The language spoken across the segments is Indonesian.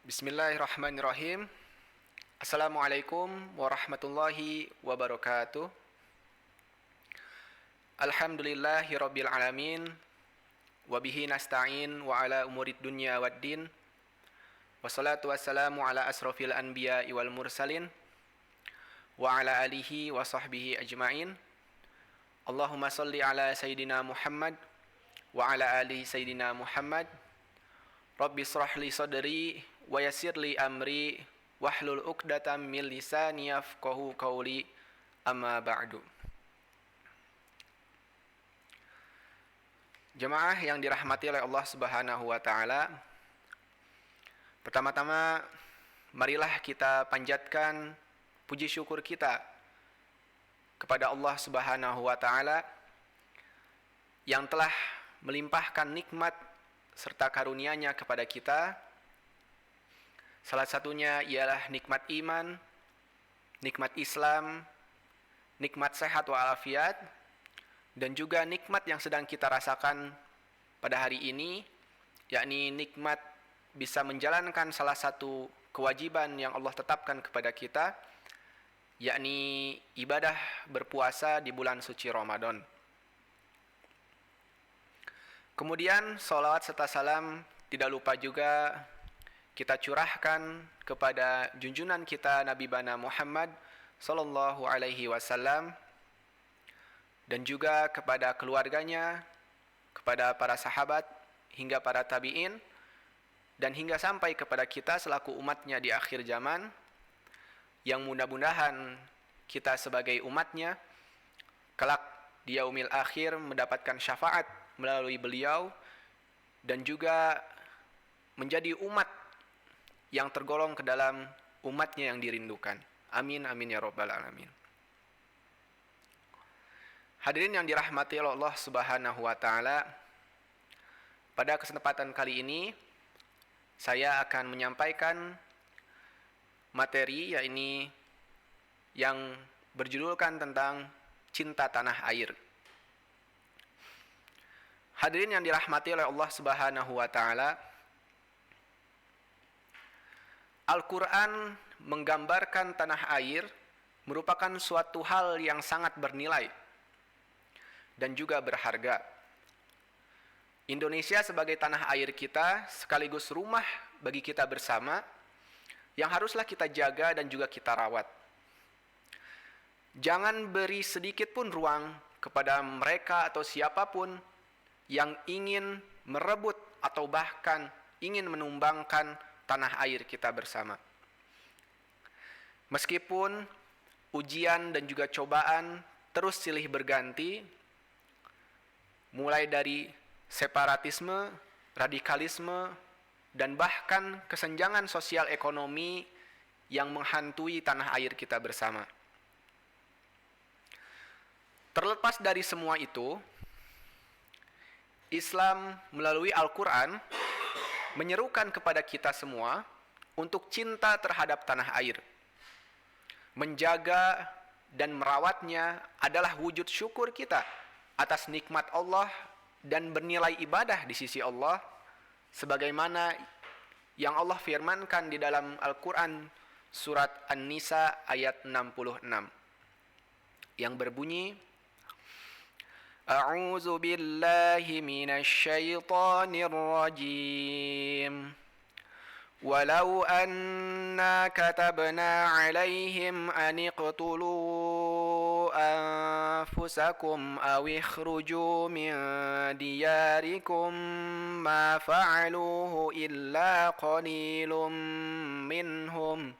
Bismillahirrahmanirrahim. Assalamualaikum warahmatullahi wabarakatuh. Alhamdulillahirabbil alamin. Wabihi nasta'in wa ala umurid dunya waddin. Wassalatu wassalamu ala asrofil anbiya'i wal mursalin wa ala alihi wa sahbihi ajma'in. Allahumma salli ala sayyidina Muhammad wa ala ali sayyidina Muhammad. Rabbi shrah li sadri wa yassir li amri wahlul 'uqdatam min lisani yafqahu qawli, amma ba'du. Jemaah yang dirahmati oleh Allah Subhanahu wa taala, pertama-tama marilah kita panjatkan puji syukur kita kepada Allah Subhanahu wa taala yang telah melimpahkan nikmat serta karunia-Nya kepada kita. Salah satunya ialah nikmat iman, nikmat Islam, nikmat sehat walafiat, dan juga nikmat yang sedang kita rasakan pada hari ini, yakni nikmat bisa menjalankan salah satu kewajiban yang Allah tetapkan kepada kita, yakni ibadah berpuasa di bulan suci Ramadan. Kemudian salawat serta salam tidak lupa juga kita curahkan kepada junjungan kita Nabi Bana Muhammad sallallahu alaihi wasallam, dan juga kepada keluarganya, kepada para sahabat, hingga para tabi'in, dan hingga sampai kepada kita selaku umatnya di akhir zaman, yang mudah-mudahan kita sebagai umatnya kelak di yaumil akhir mendapatkan syafaat melalui beliau, dan juga menjadi umat yang tergolong ke dalam umatnya yang dirindukan. Amin amin ya rabbal alamin. Hadirin yang dirahmati oleh Allah Subhanahu wa taala, pada kesempatan kali ini saya akan menyampaikan materi yakni yang berjudulkan tentang cinta tanah air. Hadirin yang dirahmati oleh Allah Subhanahu wa taala, Al-Qur'an menggambarkan tanah air merupakan suatu hal yang sangat bernilai dan juga berharga. Indonesia sebagai tanah air kita sekaligus rumah bagi kita bersama yang haruslah kita jaga dan juga kita rawat. Jangan beri sedikit pun ruang kepada mereka atau siapapun yang ingin merebut atau bahkan ingin menumbangkan tanah air kita bersama. Meskipun ujian dan juga cobaan terus silih berganti, mulai dari separatisme, radikalisme, dan bahkan kesenjangan sosial ekonomi yang menghantui tanah air kita bersama. Terlepas dari semua itu, Islam melalui Al-Quran menyerukan kepada kita semua untuk cinta terhadap tanah air. Menjaga dan merawatnya adalah wujud syukur kita atas nikmat Allah dan bernilai ibadah di sisi Allah, sebagaimana yang Allah firmankan di dalam Al-Quran surat An-Nisa ayat 66 yang berbunyi, A'udzu billahi minasy syaithanir rajim. Walau anna katabna 'alaihim an iqtulu anfusakum aw ikhruju min diyarikum ma fa'aluhu illa qalilum minhum.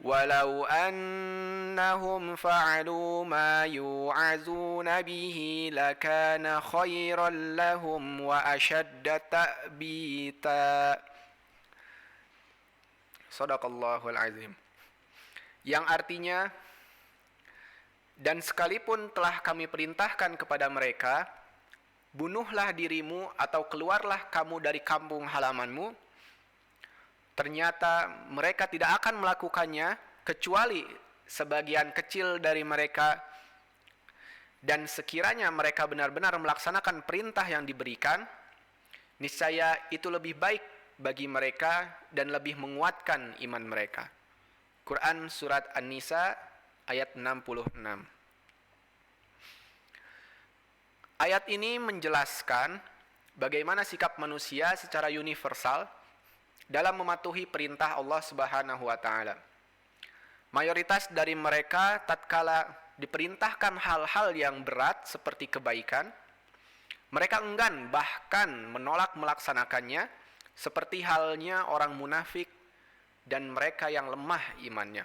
Walau annahum fa'alu ma yu'azuna bihi lakana khairan lahum wa ashadda ta'bita. Shadaqallahul azim. Yang artinya, dan sekalipun telah kami perintahkan kepada mereka, bunuhlah dirimu atau keluarlah kamu dari kampung halamanmu, ternyata mereka tidak akan melakukannya kecuali sebagian kecil dari mereka, dan sekiranya mereka benar-benar melaksanakan perintah yang diberikan, niscaya itu lebih baik bagi mereka dan lebih menguatkan iman mereka. Quran Surat An-Nisa ayat 66. Ayat ini menjelaskan bagaimana sikap manusia secara universal dalam mematuhi perintah Allah Subhanahu wa taala. Mayoritas dari mereka tatkala diperintahkan hal-hal yang berat seperti kebaikan, mereka enggan bahkan menolak melaksanakannya, seperti halnya orang munafik dan mereka yang lemah imannya.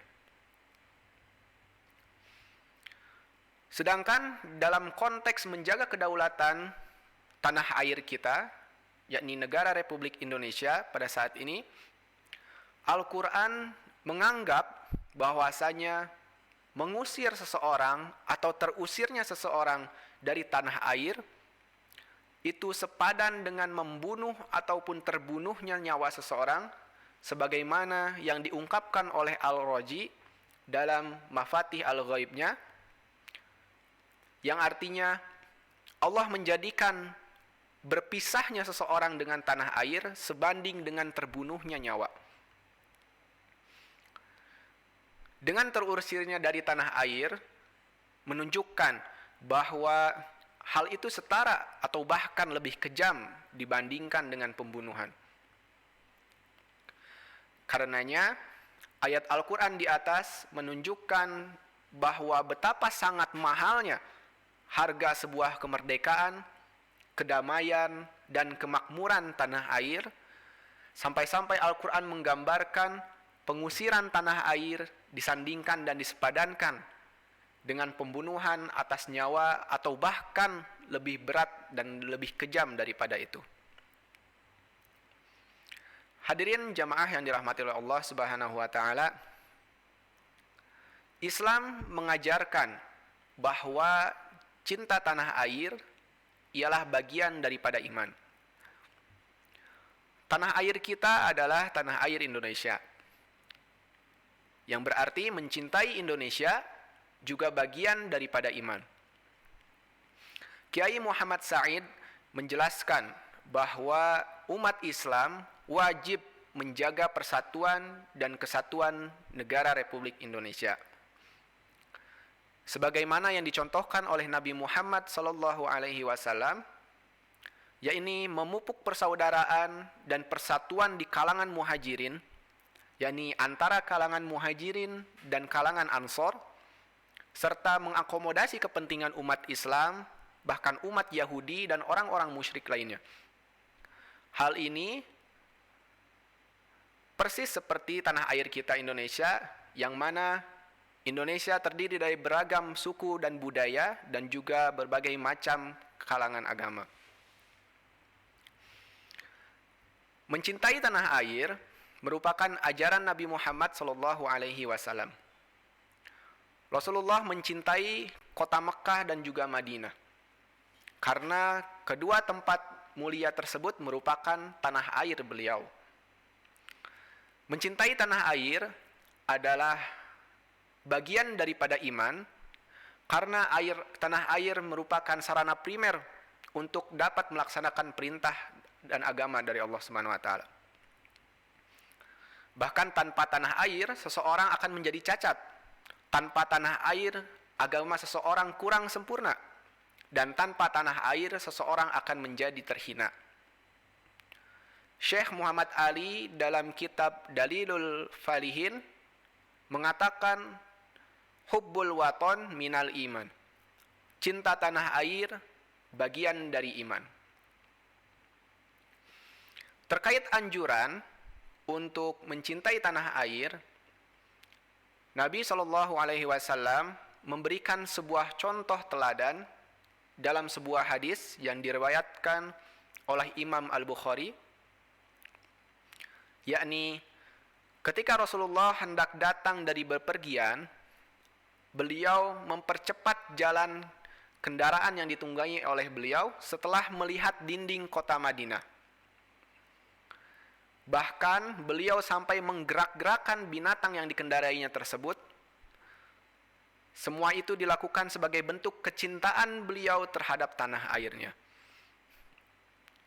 Sedangkan dalam konteks menjaga kedaulatan tanah air kita, yakni negara Republik Indonesia pada saat ini, Al-Quran menganggap bahwasanya mengusir seseorang atau terusirnya seseorang dari tanah air itu sepadan dengan membunuh ataupun terbunuhnya nyawa seseorang, sebagaimana yang diungkapkan oleh Al-Raji dalam Mafatih Al-Ghaibnya, yang artinya Allah menjadikan berpisahnya seseorang dengan tanah air sebanding dengan terbunuhnya nyawa. Dengan terusirnya dari tanah air menunjukkan bahwa hal itu setara atau bahkan lebih kejam dibandingkan dengan pembunuhan. Karenanya ayat Al-Quran di atas menunjukkan bahwa betapa sangat mahalnya harga sebuah kemerdekaan, kedamaian, dan kemakmuran tanah air, sampai-sampai Al-Quran menggambarkan pengusiran tanah air disandingkan dan disepadankan dengan pembunuhan atas nyawa atau bahkan lebih berat dan lebih kejam daripada itu. Hadirin jamaah yang dirahmati oleh Allah Subhanahu wa taala, Islam mengajarkan bahwa cinta tanah air ialah bagian daripada iman. Tanah air kita adalah tanah air Indonesia, yang berarti mencintai Indonesia juga bagian daripada iman. Kiai Muhammad Said menjelaskan bahwa umat Islam wajib menjaga persatuan dan kesatuan negara Republik Indonesia, sebagaimana yang dicontohkan oleh Nabi Muhammad SAW, yakni memupuk persaudaraan dan persatuan di kalangan muhajirin, yakni antara kalangan muhajirin dan kalangan ansor, serta mengakomodasi kepentingan umat Islam, bahkan umat Yahudi dan orang-orang musyrik lainnya. Hal ini persis seperti tanah air kita Indonesia, yang mana Indonesia terdiri dari beragam suku dan budaya dan juga berbagai macam kalangan agama. Mencintai tanah air merupakan ajaran Nabi Muhammad SAW. Rasulullah mencintai kota Mekah dan juga Madinah karena kedua tempat mulia tersebut merupakan tanah air beliau. Mencintai tanah air adalah bagian daripada iman, karena tanah air merupakan sarana primer untuk dapat melaksanakan perintah dan agama dari Allah Subhanahu wa taala. Bahkan tanpa tanah air seseorang akan menjadi cacat. Tanpa tanah air agama seseorang kurang sempurna, dan tanpa tanah air seseorang akan menjadi terhina. Syekh Muhammad Ali dalam kitab Dalilul Falihin mengatakan, hubbul waton minal iman. Cinta tanah air bagian dari iman. Terkait anjuran untuk mencintai tanah air, Nabi SAW memberikan sebuah contoh teladan dalam sebuah hadis yang diriwayatkan oleh Imam Al-Bukhari, yakni ketika Rasulullah hendak datang dari bepergian, beliau mempercepat jalan kendaraan yang ditunggangi oleh beliau setelah melihat dinding kota Madinah. Bahkan beliau sampai menggerak-gerakkan binatang yang dikendarainya tersebut. Semua itu dilakukan sebagai bentuk kecintaan beliau terhadap tanah airnya.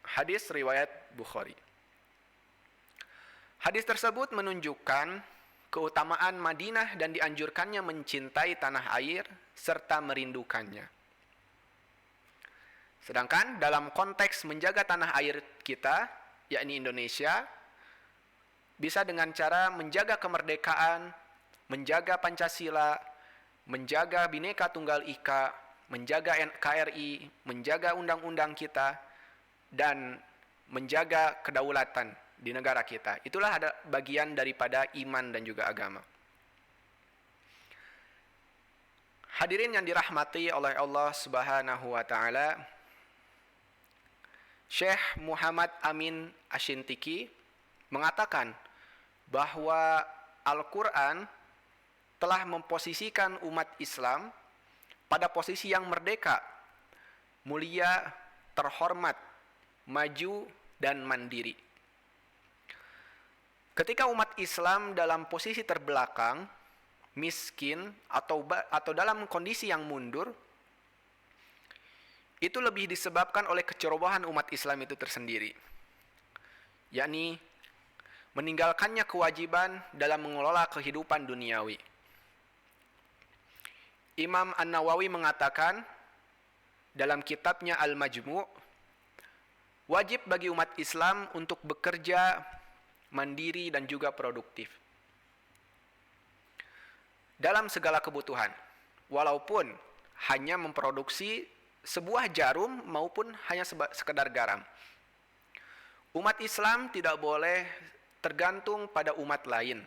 Hadis riwayat Bukhari. Hadis tersebut menunjukkan keutamaan Madinah dan dianjurkannya mencintai tanah air serta merindukannya. Sedangkan dalam konteks menjaga tanah air kita, yakni Indonesia, bisa dengan cara menjaga kemerdekaan, menjaga Pancasila, menjaga Bhinneka Tunggal Ika, menjaga NKRI, menjaga undang-undang kita, dan menjaga kedaulatan di negara kita. Itulah ada bagian daripada iman dan juga agama. Hadirin yang dirahmati oleh Allah Subhanahu wa taala, Syekh Muhammad Amin Asyintiki mengatakan bahwa Al-Qur'an telah memposisikan umat Islam pada posisi yang merdeka, mulia, terhormat, maju, dan mandiri. Ketika umat Islam dalam posisi terbelakang, miskin, atau dalam kondisi yang mundur, itu lebih disebabkan oleh kecerobohan umat Islam itu tersendiri, yakni meninggalkannya kewajiban dalam mengelola kehidupan duniawi. Imam An-Nawawi mengatakan dalam kitabnya Al-Majmu', wajib bagi umat Islam untuk bekerja mandiri dan juga produktif dalam segala kebutuhan, walaupun hanya memproduksi sebuah jarum maupun hanya sekedar garam. Umat Islam tidak boleh tergantung pada umat lain,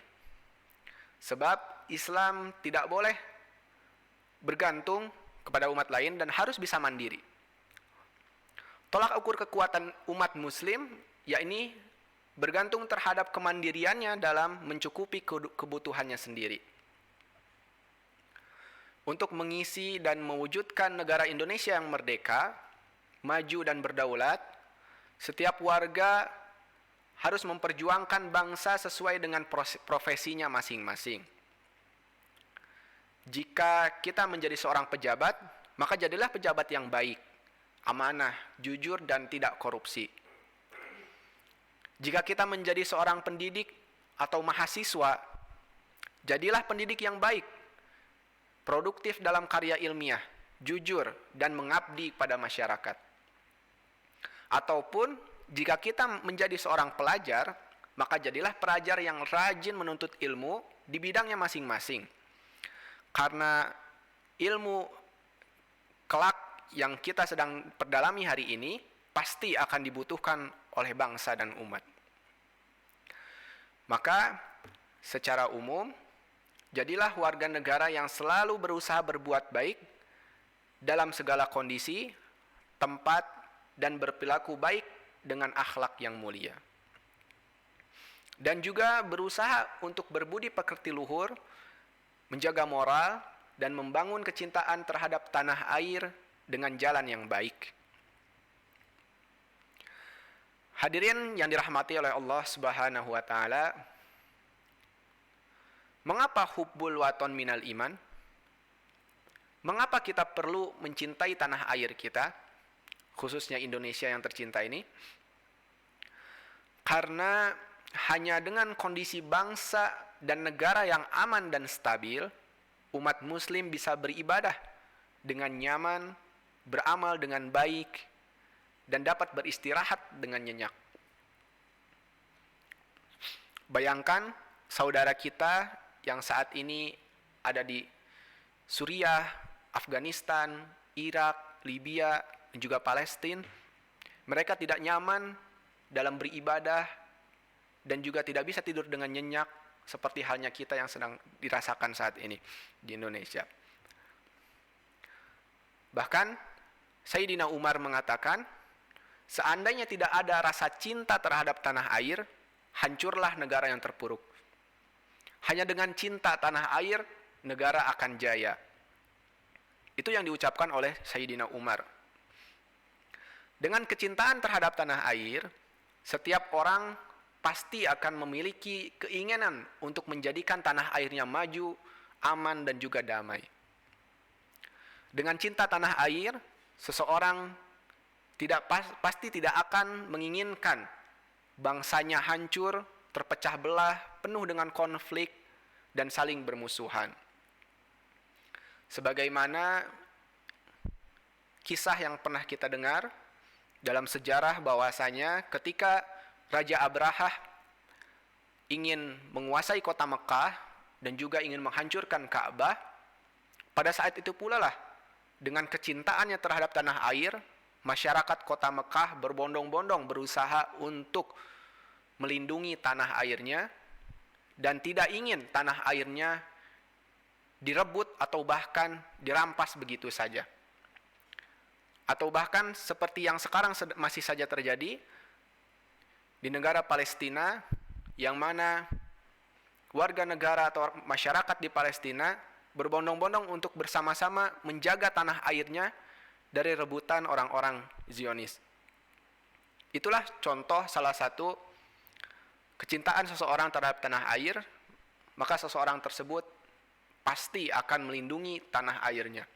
sebab Islam tidak boleh bergantung kepada umat lain dan harus bisa mandiri. Tolak ukur kekuatan umat Muslim yakni bergantung terhadap kemandiriannya dalam mencukupi kebutuhannya sendiri. Untuk mengisi dan mewujudkan negara Indonesia yang merdeka, maju dan berdaulat, setiap warga harus memperjuangkan bangsa sesuai dengan profesinya masing-masing. Jika kita menjadi seorang pejabat, maka jadilah pejabat yang baik, amanah, jujur, dan tidak korupsi. Jika kita menjadi seorang pendidik atau mahasiswa, jadilah pendidik yang baik, produktif dalam karya ilmiah, jujur, dan mengabdi pada masyarakat. Ataupun jika kita menjadi seorang pelajar, maka jadilah pelajar yang rajin menuntut ilmu di bidangnya masing-masing. Karena ilmu kelak yang kita sedang perdalami hari ini pasti akan dibutuhkan oleh bangsa dan umat. Maka secara umum, jadilah warga negara yang selalu berusaha berbuat baik dalam segala kondisi, tempat, dan berperilaku baik dengan akhlak yang mulia. Dan juga berusaha untuk berbudi pekerti luhur, menjaga moral, dan membangun kecintaan terhadap tanah air dengan jalan yang baik. Hadirin yang dirahmati oleh Allah Subhanahu wa taala, mengapa hubbul waton minal iman? Mengapa kita perlu mencintai tanah air kita, khususnya Indonesia yang tercinta ini? Karena hanya dengan kondisi bangsa dan negara yang aman dan stabil, umat muslim bisa beribadah dengan nyaman, beramal dengan baik, dan dapat beristirahat dengan nyenyak. Bayangkan saudara kita yang saat ini ada di Suriah, Afghanistan, Irak, Libya, dan juga Palestina. Mereka tidak nyaman dalam beribadah dan juga tidak bisa tidur dengan nyenyak seperti halnya kita yang sedang dirasakan saat ini di Indonesia. Bahkan Sayyidina Umar mengatakan, seandainya tidak ada rasa cinta terhadap tanah air, hancurlah negara yang terpuruk. Hanya dengan cinta tanah air, negara akan jaya. Itu yang diucapkan oleh Sayyidina Umar. Dengan kecintaan terhadap tanah air, setiap orang pasti akan memiliki keinginan untuk menjadikan tanah airnya maju, aman, dan juga damai. Dengan cinta tanah air, seseorang pasti tidak akan menginginkan bangsanya hancur terpecah belah, penuh dengan konflik dan saling bermusuhan. Sebagaimana kisah yang pernah kita dengar dalam sejarah bahwasanya ketika Raja Abrahah ingin menguasai kota Mekah dan juga ingin menghancurkan Ka'bah, pada saat itu pula lah dengan kecintaannya terhadap tanah air, masyarakat kota Mekah berbondong-bondong berusaha untuk melindungi tanah airnya dan tidak ingin tanah airnya direbut atau bahkan dirampas begitu saja. Atau bahkan seperti yang sekarang masih saja terjadi di negara Palestina, yang mana warga negara atau masyarakat di Palestina berbondong-bondong untuk bersama-sama menjaga tanah airnya dari rebutan orang-orang Zionis. Itulah contoh salah satu kecintaan seseorang terhadap tanah air, maka seseorang tersebut pasti akan melindungi tanah airnya.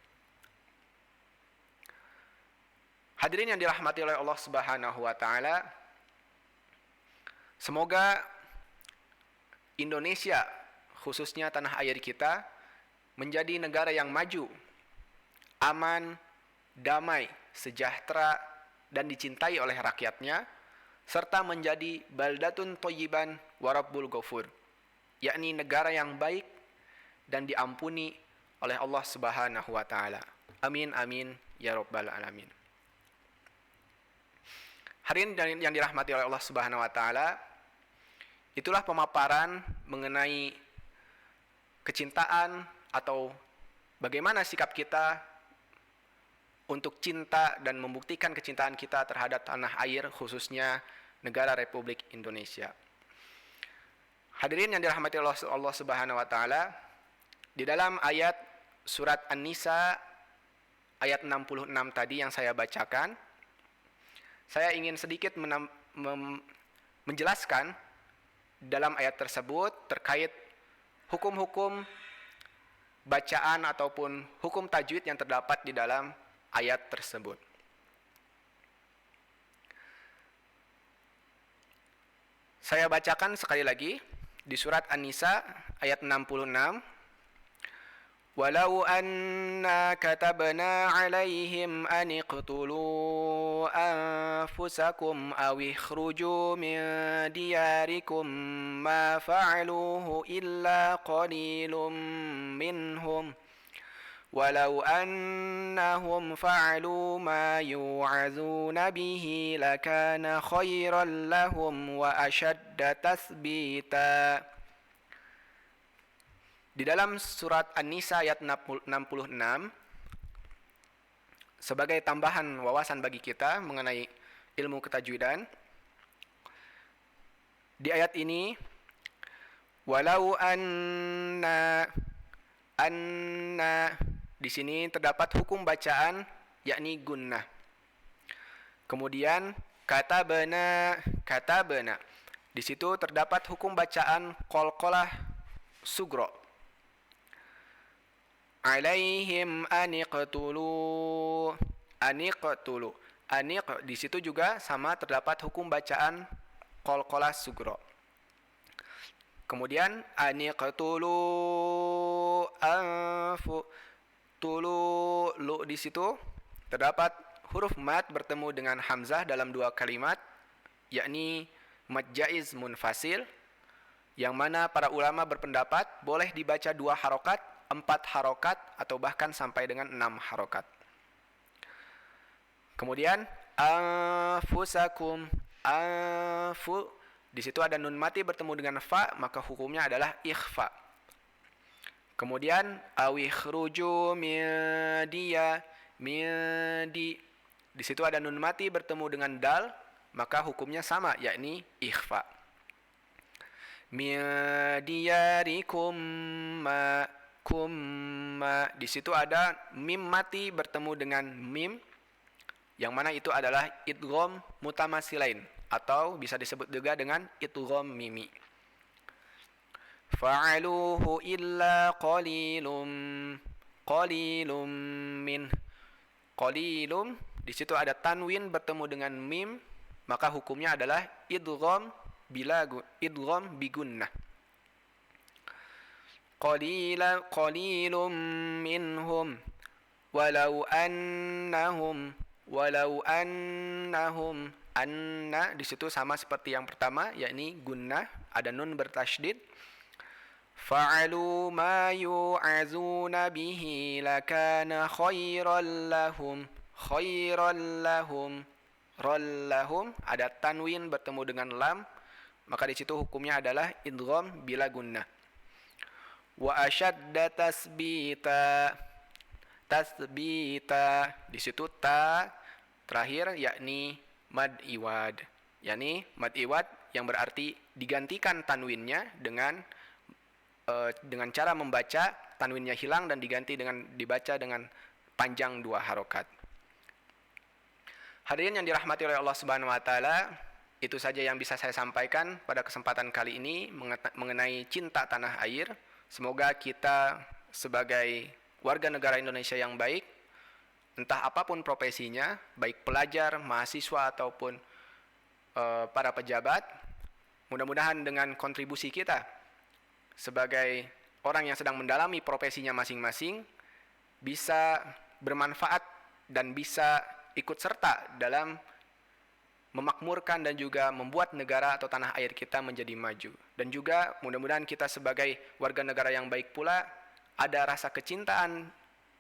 Hadirin yang dirahmati oleh Allah Subhanahu wa taala, semoga Indonesia, khususnya tanah air kita, menjadi negara yang maju, aman, damai, sejahtera, dan dicintai oleh rakyatnya, serta menjadi baldatun thayyiban wa rabbul ghafur, yakni negara yang baik dan diampuni oleh Allah Subhanahu wa taala. Amin amin ya rabbal alamin. Hadirin yang dirahmati oleh Allah Subhanahu wa taala, itulah pemaparan mengenai kecintaan atau bagaimana sikap kita untuk cinta dan membuktikan kecintaan kita terhadap tanah air, khususnya negara Republik Indonesia. Hadirin yang dirahmati Allah Subhanahu wa taala, di dalam ayat surat An-Nisa ayat 66 tadi yang saya bacakan, saya ingin sedikit menjelaskan dalam ayat tersebut terkait hukum-hukum bacaan ataupun hukum tajwid yang terdapat di dalam ayat tersebut. Saya bacakan sekali lagi di surat An-Nisa ayat 66. Walau anna katabna alaihim an iqtulu anfusakum aw ikhruju min diyarikum ma fa'aluhu illa qalilum minhum walau annahum fa'alu ma yu'azuna bihi lakana khairan lahum wa ashadda tathbita. Di dalam surat An-Nisa ayat 66, sebagai tambahan wawasan bagi kita mengenai ilmu ketajwidan, di ayat ini, walau anna, di sini terdapat hukum bacaan, yakni gunnah. Kemudian, katabana, di situ terdapat hukum bacaan qalqalah sugro. Alaihim aniqtulu, di situ juga sama terdapat hukum bacaan qalqalah sugro. Kemudian aniqtulu anfu tulu lu, di situ terdapat huruf mad bertemu dengan hamzah dalam dua kalimat, yakni mad jaiz munfasil, yang mana para ulama berpendapat boleh dibaca 2 harokat, 4 harokat, atau bahkan sampai dengan 6 harokat. Kemudian anfusakum, anfu, di situ ada nun mati bertemu dengan fa, maka hukumnya adalah ikhfa. Kemudian awikhruju midiya, di situ ada nun mati bertemu dengan dal, maka hukumnya sama, yakni ikhfa. Midiyarikum ma, di situ ada mim mati bertemu dengan mim, yang mana itu adalah idgham mutamasilain, atau bisa disebut juga dengan idgham mimi. Fa'aluhu illa qalilum min, di situ ada tanwin bertemu dengan mim, maka hukumnya adalah idgham idgham bigunnah. Qalilum minhum walau annahum anna di situ sama seperti yang pertama, yakni gunnah, ada nun bertasydid. Fa'alu ma yu'azuna bihi lakana khairan lahum. Ada tanwin bertemu dengan lam, maka di situ hukumnya adalah idgham bila gunnah. Wa ashadda tasbita, di situ ta terakhir yakni mad iwad, yang berarti digantikan tanwinnya dengan cara membaca tanwinnya hilang dan dibaca dengan panjang 2 harokat. Hadirin yang dirahmati oleh Allah Subhanahu wa taala, itu saja yang bisa saya sampaikan pada kesempatan kali ini mengenai cinta tanah air. Semoga kita sebagai warga negara Indonesia yang baik, entah apapun profesinya, baik pelajar, mahasiswa ataupun para pejabat, mudah-mudahan dengan kontribusi kita sebagai orang yang sedang mendalami profesinya masing-masing bisa bermanfaat dan bisa ikut serta dalam memakmurkan dan juga membuat negara atau tanah air kita menjadi maju. Dan juga mudah-mudahan kita sebagai warga negara yang baik pula ada rasa kecintaan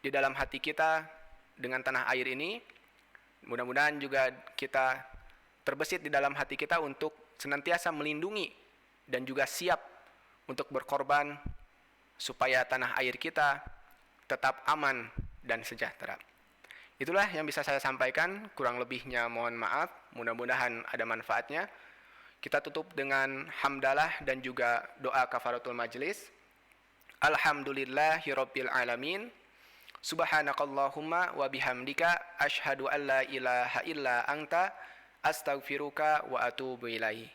di dalam hati kita dengan tanah air ini. Mudah-mudahan juga kita terbesit di dalam hati kita untuk senantiasa melindungi dan juga siap untuk berkorban supaya tanah air kita tetap aman dan sejahtera. Itulah yang bisa saya sampaikan, kurang lebihnya mohon maaf, mudah-mudahan ada manfaatnya. Kita tutup dengan hamdalah dan juga doa kafaratul majlis. Alhamdulillahirabbil alamin. Subhanakallahumma wa bihamdika asyhadu an la ilaha illa anta astaghfiruka wa atubu ilaihi.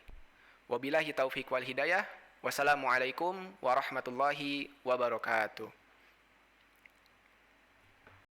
Wabillahi taufiq wal hidayah. Wassalamualaikum warahmatullahi wabarakatuh.